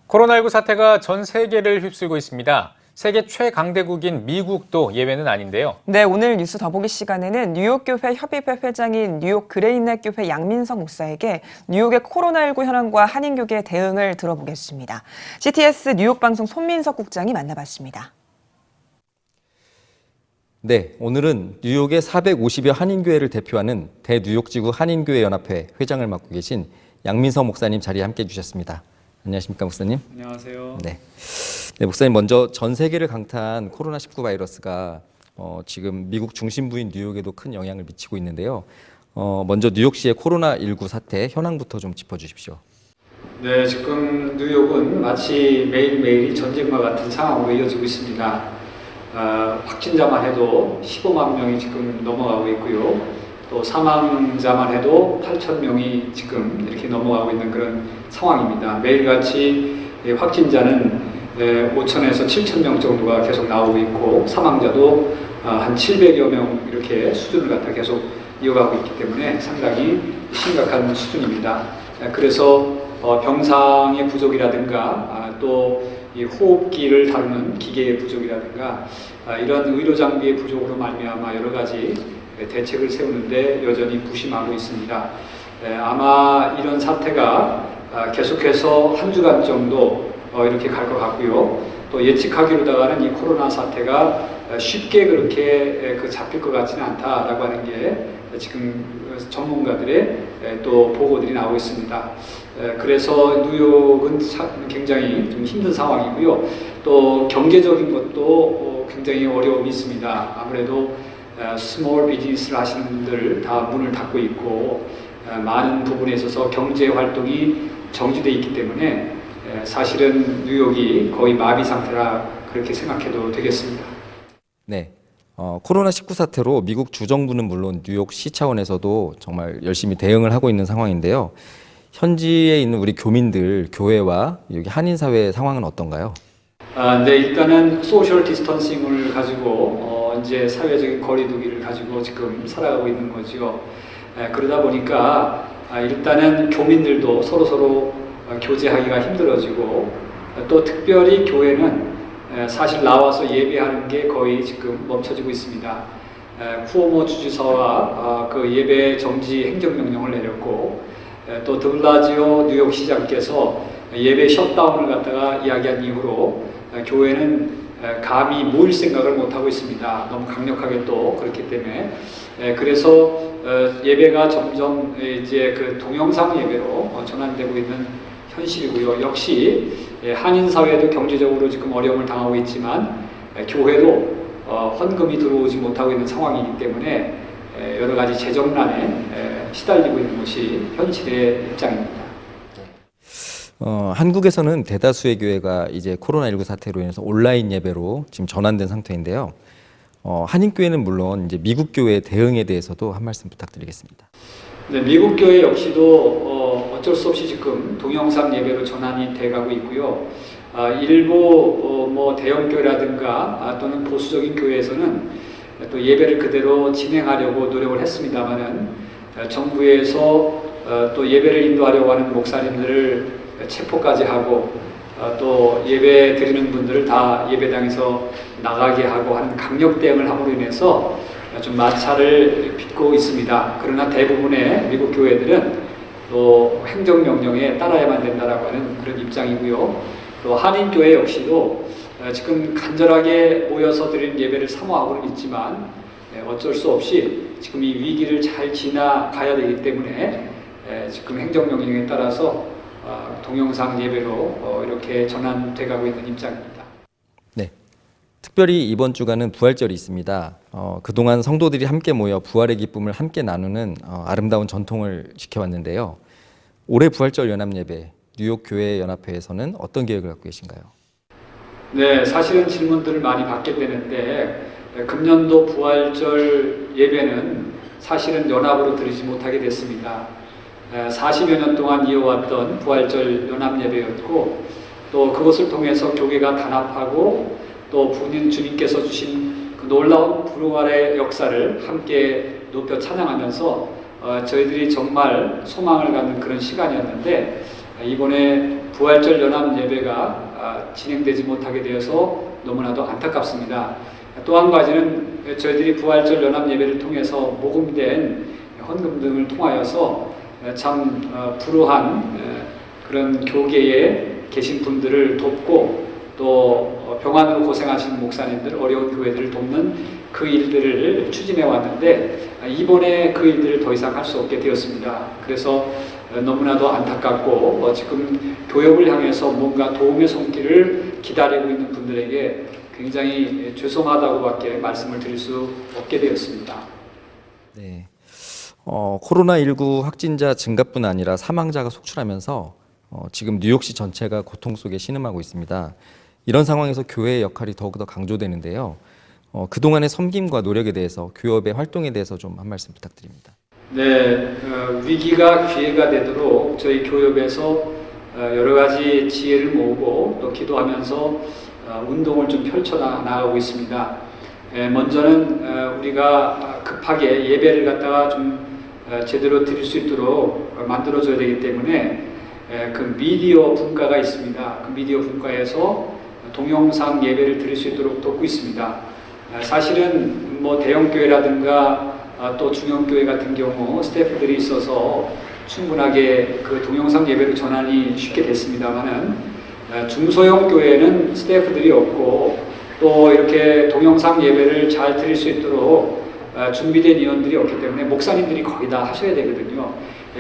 코로나19 사태가 전 세계를 휩쓸고 있습니다. 세계 최강대국인 미국도 예외는 아닌데요. 네, 오늘 뉴스 더보기 시간에는 뉴욕교회 협의회 회장인 뉴욕 그레인넷 교회 양민석 목사에게 뉴욕의 코로나19 현황과 한인교계의 대응을 들어보겠습니다. CTS 뉴욕 방송 손민석 국장이 만나봤습니다. 네, 오늘은 뉴욕의 450여 한인교회를 대표하는 대뉴욕지구 한인교회연합회 회장을 맡고 계신 양민석 목사님 자리에 함께해 주셨습니다. 안녕하십니까, 목사님? 안녕하세요. 네, 목사님 먼저 전 세계를 강타한 코로나19 바이러스가 지금 미국 중심부인 뉴욕에도 큰 영향을 미치고 있는데요. 먼저 뉴욕시의 코로나19 사태 현황부터 좀 짚어주십시오. 네, 지금 뉴욕은 마치 매일매일이 전쟁과 같은 상황으로 이어지고 있습니다. 확진자만 해도 15만 명이 지금 넘어가고 있고요. 또 사망자만 해도 8천 명이 지금 이렇게 넘어가고 있는 그런 상황입니다. 매일같이 확진자는 5천에서 7천 명 정도가 계속 나오고 있고 사망자도 한 700여 명 이렇게 수준을 갖다 계속 이어가고 있기 때문에 상당히 심각한 수준입니다. 그래서 병상의 부족이라든가 또 이 호흡기를 다루는 기계의 부족이라든가 이런 의료 장비의 부족으로 말미암아 여러 가지 대책을 세우는데 여전히 부심하고 있습니다. 아마 이런 사태가 계속해서 한 주간 정도 이렇게 갈 것 같고요. 또 예측하기로다가는 이 코로나 사태가 쉽게 그렇게 잡힐 것 같지는 않다라고 하는 게 지금 전문가들의 또 보고들이 나오고 있습니다. 그래서 뉴욕은 굉장히 좀 힘든 상황이고요. 또 경제적인 것도 굉장히 어려움이 있습니다. 아무래도 스몰 비즈니스를 하시는 분들 다 문을 닫고 있고 많은 부분에 있어서 경제 활동이 정지되어 있기 때문에 사실은 뉴욕이 거의 마비 상태라 그렇게 생각해도 되겠습니다. 네, 코로나19 사태로 미국 주정부는 물론 뉴욕시 차원에서도 정말 열심히 대응을 하고 있는 상황인데요. 현지에 있는 우리 교민들, 교회와 여기 한인사회 상황은 어떤가요? 네, 일단은 소셜 디스턴싱을 가지고 이제 사회적인 거리두기를 가지고 지금 살아가고 있는 거죠. 그러다 보니까 일단은 교민들도 서로 교제하기가 힘들어지고 또 특별히 교회는 사실 나와서 예배하는 게 거의 지금 멈춰지고 있습니다. 쿠오모 주지사와 그 예배 정지 행정명령을 내렸고 또 드블라지오 뉴욕시장께서 예배 셧다운을 갖다가 이야기한 이후로 교회는 감히 모일 생각을 못하고 있습니다. 너무 강력하게 또 그렇기 때문에 그래서 예배가 점점 이제 그 동영상 예배로 전환되고 있는 현실이고요. 역시 한인 사회도 경제적으로 지금 어려움을 당하고 있지만 교회도 헌금이 들어오지 못하고 있는 상황이기 때문에 여러 가지 재정난에 시달리고 있는 것이 현실의 입장입니다. 한국에서는 대다수의 교회가 이제 코로나19 사태로 인해서 온라인 예배로 지금 전환된 상태인데요. 한인교회는 물론 이제 미국 교회의 대응에 대해서도 한 말씀 부탁드리겠습니다. 네, 미국 교회 역시도 어쩔 수 없이 지금 동영상 예배로 전환이 돼가고 있고요. 일부 뭐 대형 교회라든가 또는 보수적인 교회에서는 또 예배를 그대로 진행하려고 노력을 했습니다만은 정부에서 또 예배를 인도하려고 하는 목사님들을 체포까지 하고 또 예배 드리는 분들을 다 예배당에서 나가게 하고 하는 강력 대응을 함으로 인해서 좀 마찰을 빚고 있습니다. 그러나 대부분의 미국 교회들은 또 행정명령에 따라야만 된다라고 하는 그런 입장이고요. 또 한인교회 역시도 지금 간절하게 모여서 드리는 예배를 사모하고는 있지만 어쩔 수 없이 지금 이 위기를 잘 지나가야 되기 때문에 지금 행정명령에 따라서 동영상 예배로 이렇게 전환돼 가고 있는 입장입니다. 네, 특별히 이번 주간은 부활절이 있습니다. 그동안 성도들이 함께 모여 부활의 기쁨을 함께 나누는 아름다운 전통을 지켜왔는데요. 올해 부활절 연합예배 뉴욕 교회 연합회에서는 어떤 계획을 갖고 계신가요? 네, 사실은 질문들을 많이 받게 되는데 금년도 부활절 예배는 사실은 연합으로 드리지 못하게 됐습니다. 40여 년 동안 이어왔던 부활절 연합예배였고 또 그것을 통해서 교회가 단합하고 또 주님께서 주신 그 놀라운 부활의 역사를 함께 높여 찬양하면서 저희들이 정말 소망을 갖는 그런 시간이었는데 이번에 부활절 연합예배가 진행되지 못하게 되어서 너무나도 안타깝습니다. 또 한 가지는 저희들이 부활절 연합예배를 통해서 모금된 헌금 등을 통하여서 참 불우한 그런 교계에 계신 분들을 돕고 또 병환으로 고생하시는 목사님들, 어려운 교회들을 돕는 그 일들을 추진해 왔는데 이번에 그 일들을 더 이상 할 수 없게 되었습니다. 그래서 너무나도 안타깝고 지금 교역을 향해서 뭔가 도움의 손길을 기다리고 있는 분들에게 굉장히 죄송하다고밖에 말씀을 드릴 수 없게 되었습니다. 네. 코로나19 확진자 증가뿐 아니라 사망자가 속출하면서 지금 뉴욕시 전체가 고통 속에 신음하고 있습니다. 이런 상황에서 교회의 역할이 더욱더 강조되는데요. 그동안의 섬김과 노력에 대해서 교협의 활동에 대해서 좀 한 말씀 부탁드립니다. 네, 위기가 기회가 되도록 저희 교협에서 여러 가지 지혜를 모으고 또 기도하면서 운동을 좀 펼쳐 나가고 있습니다. 먼저는 우리가 급하게 예배를 갖다가 좀 제대로 드릴 수 있도록 만들어줘야 되기 때문에 그 미디어 분과가 있습니다. 그 미디어 분과에서 동영상 예배를 드릴 수 있도록 돕고 있습니다. 사실은 뭐 대형교회라든가 또 중형교회 같은 경우 스태프들이 있어서 충분하게 그 동영상 예배를 전환이 쉽게 됐습니다만은 중소형 교회는 스태프들이 없고 또 이렇게 동영상 예배를 잘 드릴 수 있도록 준비된 인원들이 없기 때문에 목사님들이 거의 다 하셔야 되거든요.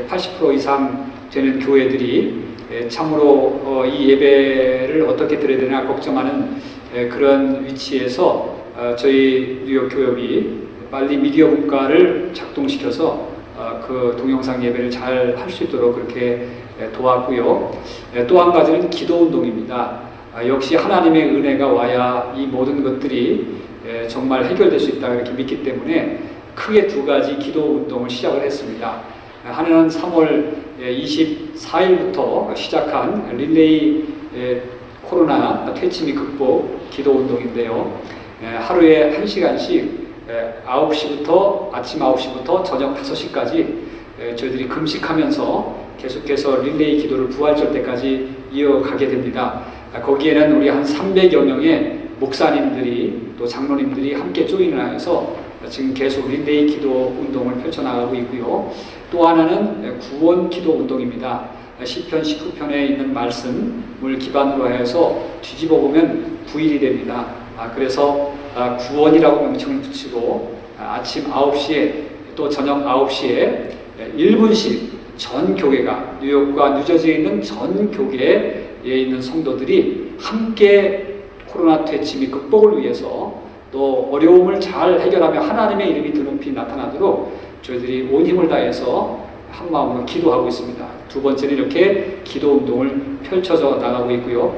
80% 이상 되는 교회들이 참으로 이 예배를 어떻게 드려야 되나 걱정하는 그런 위치에서 저희 뉴욕 교협이 빨리 미디어 분과를 작동시켜서 그 동영상 예배를 잘 할 수 있도록 그렇게 도왔고요. 또 한 가지는 기도 운동입니다. 역시 하나님의 은혜가 와야 이 모든 것들이 정말 해결될 수 있다 이렇게 믿기 때문에 크게 두 가지 기도 운동을 시작을 했습니다. 하나는 3월 24일부터 시작한 릴레이 코로나 퇴치 및 극복 기도 운동인데요. 하루에 1시간씩 9시부터 아침 9시부터 저녁 5시까지 저희들이 금식하면서 계속해서 릴레이 기도를 부활절 때까지 이어가게 됩니다. 거기에는 우리 한 300여 명의 목사님들이 또 장로님들이 함께 조인을 해서 지금 계속 릴레이 기도 운동을 펼쳐나가고 있고요. 또 하나는 구원 기도 운동입니다. 시편 19편에 있는 말씀을 기반으로 해서 뒤집어 보면 9일이 됩니다. 그래서 구원이라고 명칭을 붙이고 아침 9시에 또 저녁 9시에 1분씩 전 교회가 뉴욕과 뉴저지에 있는 전 교회에 있는 성도들이 함께 코로나 퇴치 및 극복을 위해서 또 어려움을 잘 해결하며 하나님의 이름이 드높이 나타나도록 저희들이 온 힘을 다해서 한 마음으로 기도하고 있습니다. 두 번째는 이렇게 기도 운동을 펼쳐져 나가고 있고요.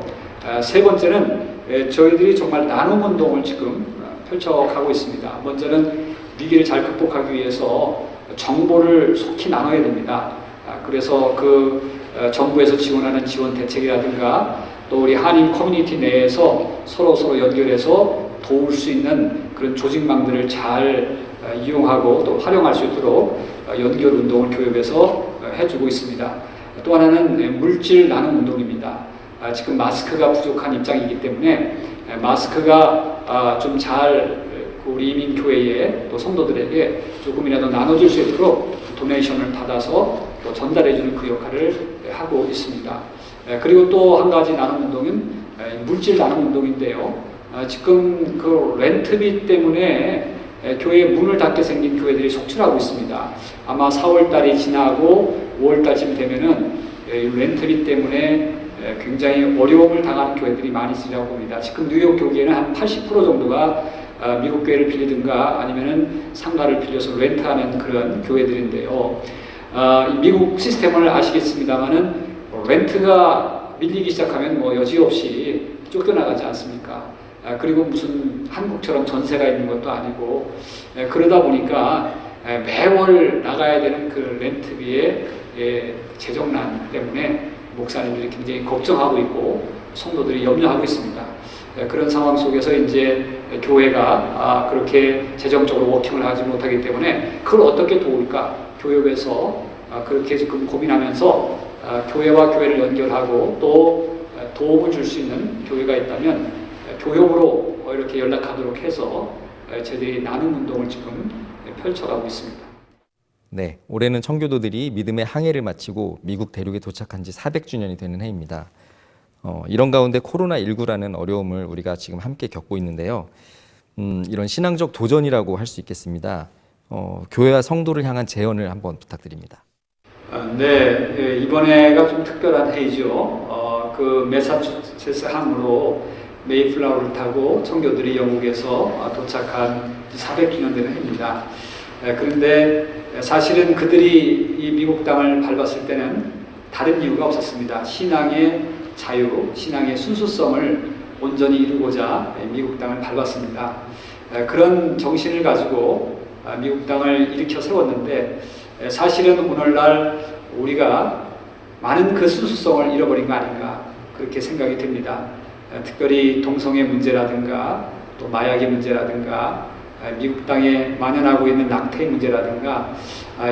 세 번째는 저희들이 정말 나눔 운동을 지금 펼쳐가고 있습니다. 먼저는 위기를 잘 극복하기 위해서 정보를 속히 나눠야 됩니다. 그래서 그 정부에서 지원하는 지원 대책이라든가 또 우리 한인 커뮤니티 내에서 서로 연결해서 도울 수 있는 그런 조직망들을 잘 이용하고 또 활용할 수 있도록 연결 운동을 교협에서 해주고 있습니다. 또 하나는 물질 나눔 운동입니다. 지금 마스크가 부족한 입장이기 때문에 마스크가 좀 잘 우리 이민교회에 또 성도들에게 조금이라도 나눠줄 수 있도록 도네이션을 받아서 또 전달해주는 그 역할을 하고 있습니다. 그리고 또 한 가지 나눔 운동은 물질 나눔 운동인데요. 지금 그 렌트비 때문에 교회 문을 닫게 생긴 교회들이 속출하고 있습니다. 아마 4월달이 지나고 5월달쯤 되면은 렌트비 때문에 굉장히 어려움을 당하는 교회들이 많이 있으리라고 봅니다. 지금 뉴욕 교계에는 한 80% 정도가 미국 교회를 빌리든가 아니면은 상가를 빌려서 렌트하는 그런 교회들인데요. 미국 시스템을 아시겠습니다만은 렌트가 밀리기 시작하면 뭐 여지없이 쫓겨나가지 않습니까? 그리고 무슨 한국처럼 전세가 있는 것도 아니고 그러다 보니까 매월 나가야 되는 그 렌트비의 재정난 때문에 목사님들이 굉장히 걱정하고 있고 성도들이 염려하고 있습니다. 그런 상황 속에서 이제 교회가 그렇게 재정적으로 워킹을 하지 못하기 때문에 그걸 어떻게 도울까? 교협에서 그렇게 지금 고민하면서 교회와 교회를 연결하고 또 도움을 줄 수 있는 교회가 있다면 교협으로 이렇게 연락하도록 해서 저희들이 나눔 운동을 지금 펼쳐가고 있습니다. 네, 올해는 청교도들이 믿음의 항해를 마치고 미국 대륙에 도착한 지 400주년이 되는 해입니다. 이런 가운데 코로나19라는 어려움을 우리가 지금 함께 겪고 있는데요. 이런 신앙적 도전이라고 할 수 있겠습니다. 교회와 성도를 향한 제언을 한번 부탁드립니다. 네, 이번에가 좀 특별한 해이죠. 그 매사추세츠 항으로 메이플라워를 타고 청교들이 영국에서 도착한 400주년 되는 해입니다. 그런데 사실은 그들이 이 미국 땅을 밟았을 때는 다른 이유가 없었습니다. 신앙의 자유, 신앙의 순수성을 온전히 이루고자 미국 땅을 밟았습니다. 그런 정신을 가지고 미국 땅을 일으켜 세웠는데 사실은 오늘날 우리가 많은 그 순수성을 잃어버린 거 아닌가 그렇게 생각이 됩니다. 특별히 동성애 문제라든가 또 마약의 문제라든가 미국 땅에 만연하고 있는 낙태의 문제라든가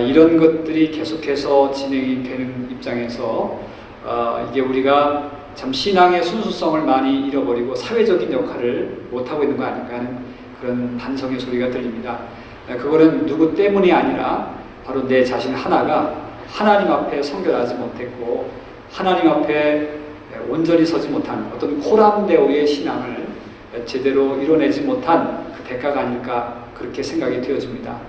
이런 것들이 계속해서 진행이 되는 입장에서 이게 우리가 참 신앙의 순수성을 많이 잃어버리고 사회적인 역할을 못하고 있는 거 아닌가 하는 그런 반성의 소리가 들립니다. 그거는 누구 때문이 아니라 바로 내 자신 하나가 하나님 앞에 성결하지 못했고 하나님 앞에 온전히 서지 못한 어떤 코람데오의 신앙을 제대로 이뤄내지 못한 그 대가가 아닐까 그렇게 생각이 되어집니다.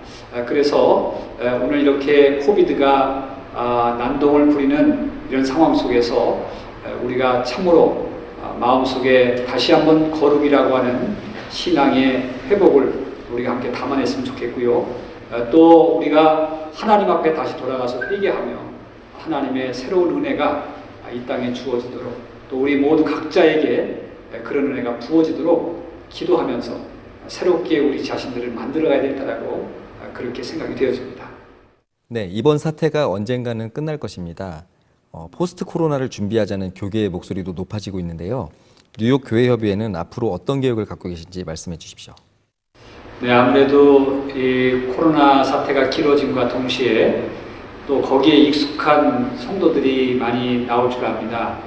그래서 오늘 이렇게 코비드가 난동을 부리는 이런 상황 속에서 우리가 참으로 마음속에 다시 한번 거룩이라고 하는 신앙의 회복을 우리가 함께 담아냈으면 좋겠고요. 또 우리가 하나님 앞에 다시 돌아가서 회개하며 하나님의 새로운 은혜가 이 땅에 주어지도록 또 우리 모두 각자에게 그런 은혜가 부어지도록 기도하면서 새롭게 우리 자신들을 만들어가야 된다고 그렇게 생각이 되어집니다. 네, 이번 사태가 언젠가는 끝날 것입니다. 포스트 코로나를 준비하자는 교계의 목소리도 높아지고 있는데요. 뉴욕 교회협의회는 앞으로 어떤 계획을 갖고 계신지 말씀해 주십시오. 네, 아무래도 이 코로나 사태가 길어짐과 동시에 또 거기에 익숙한 성도들이 많이 나올 줄 압니다.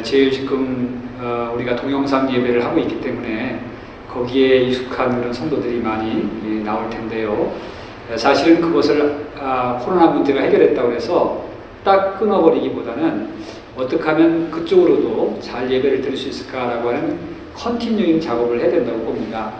제일 지금 우리가 동영상 예배를 하고 있기 때문에 거기에 익숙한 그런 성도들이 많이 나올 텐데요. 사실은 그것을 코로나 문제가 해결했다고 해서 딱 끊어버리기보다는 어떻게 하면 그쪽으로도 잘 예배를 드릴 수 있을까라고 하는 컨티뉴잉 작업을 해야 된다고 봅니다.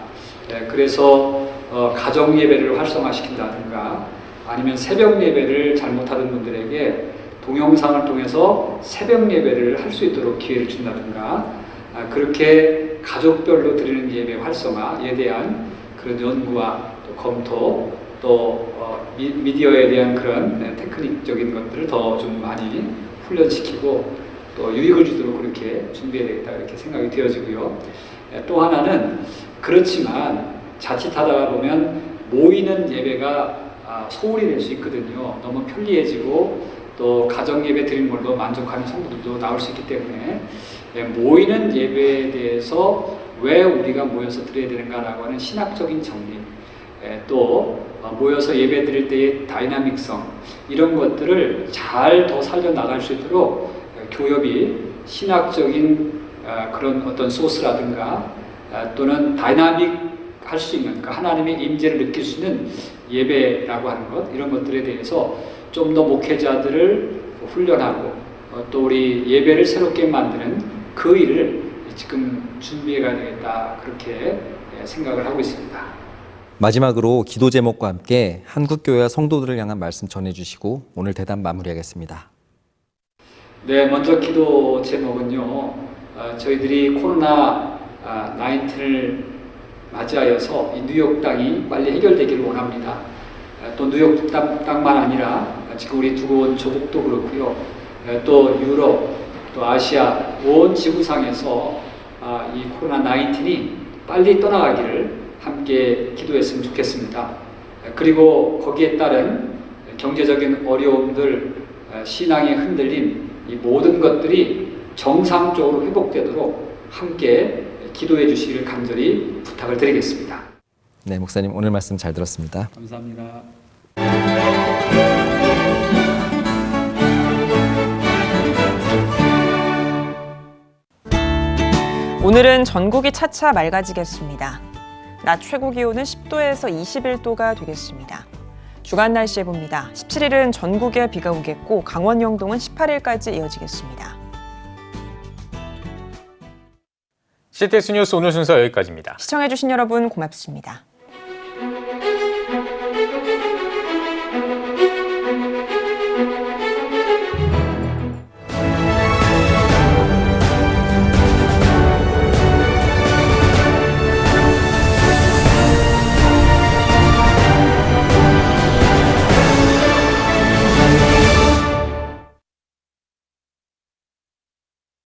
그래서 가정 예배를 활성화시킨다든가 아니면 새벽 예배를 잘못하던 분들에게 동영상을 통해서 새벽 예배를 할 수 있도록 기회를 준다든가 그렇게 가족별로 드리는 예배 활성화에 대한 그런 연구와 또 검토 또 미디어에 대한 그런 테크닉적인 것들을 더 좀 많이 훈련시키고 또 유익을 주도록 그렇게 준비해야 되겠다 이렇게 생각이 되어지고요. 또 하나는 그렇지만 자칫하다가 보면 모이는 예배가 소홀히 될 수 있거든요. 너무 편리해지고 또 가정 예배 드리는 걸로 만족하는 성도들도 나올 수 있기 때문에 모이는 예배에 대해서 왜 우리가 모여서 드려야 되는가라고 하는 신학적인 정리 또 모여서 예배 드릴 때의 다이나믹성 이런 것들을 잘 더 살려나갈 수 있도록 교협이 신학적인 그런 어떤 소스라든가 또는 다이나믹 할 수 있는 그러니까 하나님의 임재를 느낄 수 있는 예배라고 하는 것 이런 것들에 대해서 좀 더 목회자들을 훈련하고 또 우리 예배를 새롭게 만드는 그 일을 지금 준비해 가야 되겠다 그렇게 생각을 하고 있습니다. 마지막으로 기도 제목과 함께 한국교회와 성도들을 향한 말씀 전해주시고 오늘 대담 마무리하겠습니다. 네, 먼저 기도 제목은요. 저희들이 코로나 19을 맞이하여서 이 뉴욕 땅이 빨리 해결되기를 원합니다. 또 뉴욕 땅만 아니라 지금 우리 두고 온 조국도 그렇고요. 또 유럽, 또 아시아 온 지구상에서 이 코로나 19이 빨리 떠나가기를 함께 기도했으면 좋겠습니다. 그리고 거기에 따른 경제적인 어려움들, 신앙의 흔들림, 이 모든 것들이 정상적으로 회복되도록 함께 기도해 주시기를 간절히 부탁을 드리겠습니다. 네, 목사님 오늘 말씀 잘 들었습니다. 감사합니다. 오늘은 전국이 차차 맑아지겠습니다. 낮 최고 기온은 10도에서 21도가 되겠습니다. 주간 날씨 봅니다. 17일은 전국에 비가 오겠고 강원 영동은 18일까지 이어지겠습니다. CTS 뉴스 오늘 순서 여기까지입니다. 시청해주신 여러분 고맙습니다.